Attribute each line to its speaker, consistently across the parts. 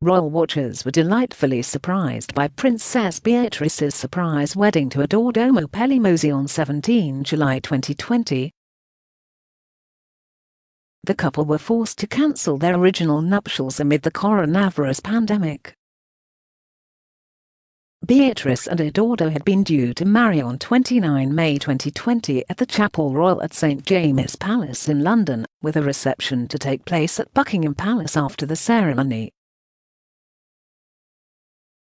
Speaker 1: Royal watchers were delightfully surprised by Princess Beatrice's surprise wedding to Edoardo Pelimosi on 17 July 2020. The couple were forced to cancel their original nuptials amid the coronavirus pandemic. Beatrice and Edoardo had been due to marry on 29 May 2020 at the Chapel Royal at St James's Palace in London, with a reception to take place at Buckingham Palace after the ceremony.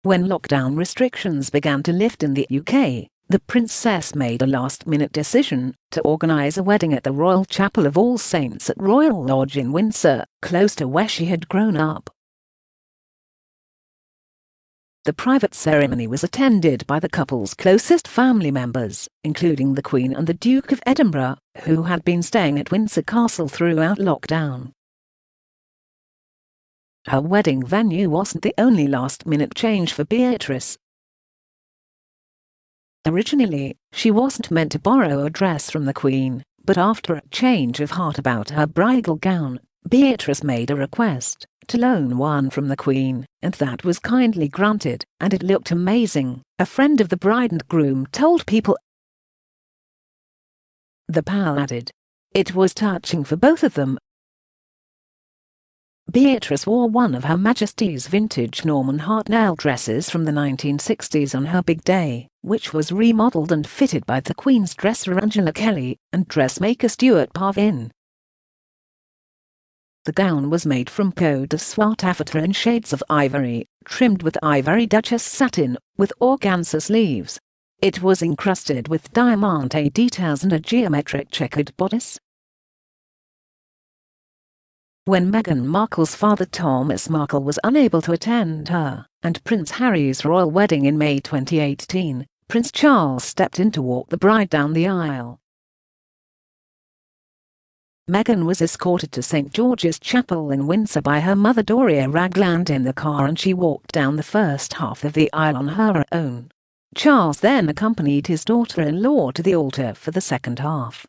Speaker 1: When lockdown restrictions began to lift in the UK, the princess made a last-minute decision to organise a wedding at the Royal Chapel of All Saints at Royal Lodge in Windsor, close to where she had grown up. The private ceremony was attended by the couple's closest family members, including the Queen and the Duke of Edinburgh, who had been staying at Windsor Castle throughout lockdown. Her wedding venue wasn't the only last-minute change for Beatrice. Originally, she wasn't meant to borrow a dress from the Queen, but after a change of heart about her bridal gown, Beatrice made a request to loan one from the Queen, and that was kindly granted, and it looked amazing, a friend of the bride and groom told People. The pal added, "It was touching for both of them." Beatrice wore one of Her Majesty's vintage Norman Hartnell dresses from the 1960s on her big day, which was remodelled and fitted by the Queen's dresser Angela Kelly and dressmaker Stuart Parvin. The gown was made from peau de soie taffeta in shades of ivory, trimmed with ivory Duchess satin, with organza sleeves. It was encrusted with diamante details and a geometric checkered bodice. When Meghan Markle's father Thomas Markle was unable to attend her and Prince Harry's royal wedding in May 2018, Prince Charles stepped in to walk the bride down the aisle. Meghan was escorted to St George's Chapel in Windsor by her mother Doria Ragland in the car, and she walked down the first half of the aisle on her own. Charles then accompanied his daughter-in-law to the altar for the second half.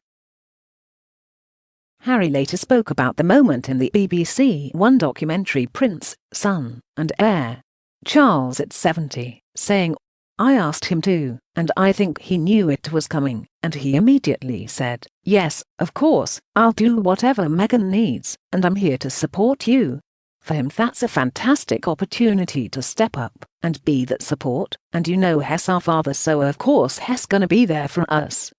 Speaker 1: Harry later spoke about the moment in the BBC One documentary Prince, Son, and Heir. Charles at 70, saying, "I asked him to, and I think he knew it was coming, and he immediately said, 'Yes, of course, I'll do whatever Meghan needs, and I'm here to support you.' For him that's a fantastic opportunity to step up and be that support, and you know Hess our father, so of course Hess gonna be there for us."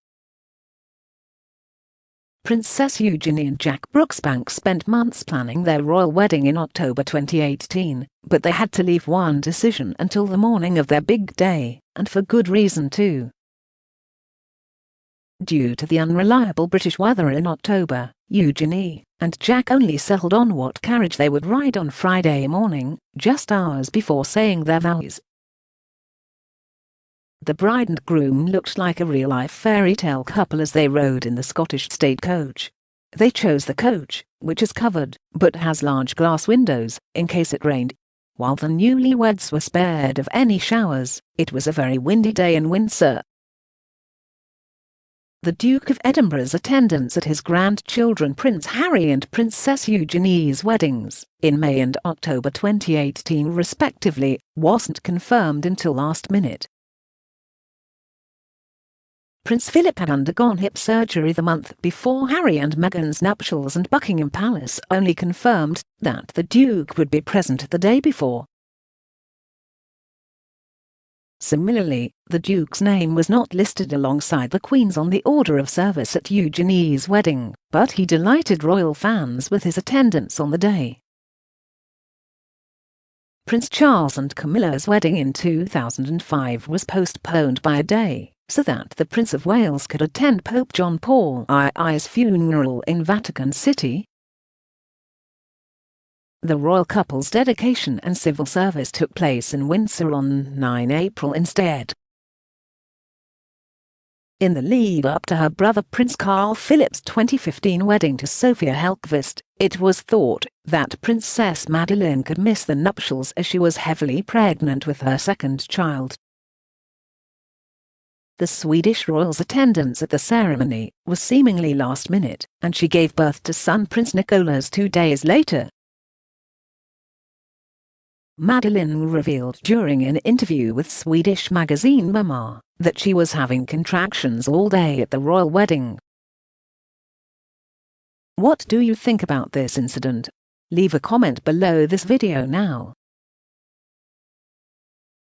Speaker 1: Princess Eugenie and Jack Brooksbank spent months planning their royal wedding in October 2018, but they had to leave one decision until the morning of their big day, and for good reason too. Due to the unreliable British weather in October, Eugenie and Jack only settled on what carriage they would ride on Friday morning, just hours before saying their vows. The bride and groom looked like a real-life fairy tale couple as they rode in the Scottish state coach. They chose the coach, which is covered, but has large glass windows, in case it rained. While the newlyweds were spared of any showers, it was a very windy day in Windsor. The Duke of Edinburgh's attendance at his grandchildren Prince Harry and Princess Eugenie's weddings, in May and October 2018 respectively, wasn't confirmed until last minute. Prince Philip had undergone hip surgery the month before Harry and Meghan's nuptials, and Buckingham Palace only confirmed that the Duke would be present the day before. Similarly, the Duke's name was not listed alongside the Queen's on the order of service at Eugenie's wedding, but he delighted royal fans with his attendance on the day. Prince Charles and Camilla's wedding in 2005 was postponed by a day, so that the Prince of Wales could attend Pope John Paul II's funeral in Vatican City. The royal couple's dedication and civil service took place in Windsor on 9 April instead. In the lead-up to her brother Prince Carl Philip's 2015 wedding to Sophia Hellqvist, it was thought that Princess Madeleine could miss the nuptials as she was heavily pregnant with her second child. The Swedish royal's attendance at the ceremony was seemingly last minute, and she gave birth to son Prince Nicholas 2 days later. Madeline revealed during an interview with Swedish magazine Mamma that she was having contractions all day at the royal wedding. What do you think about this incident? Leave a comment below this video now.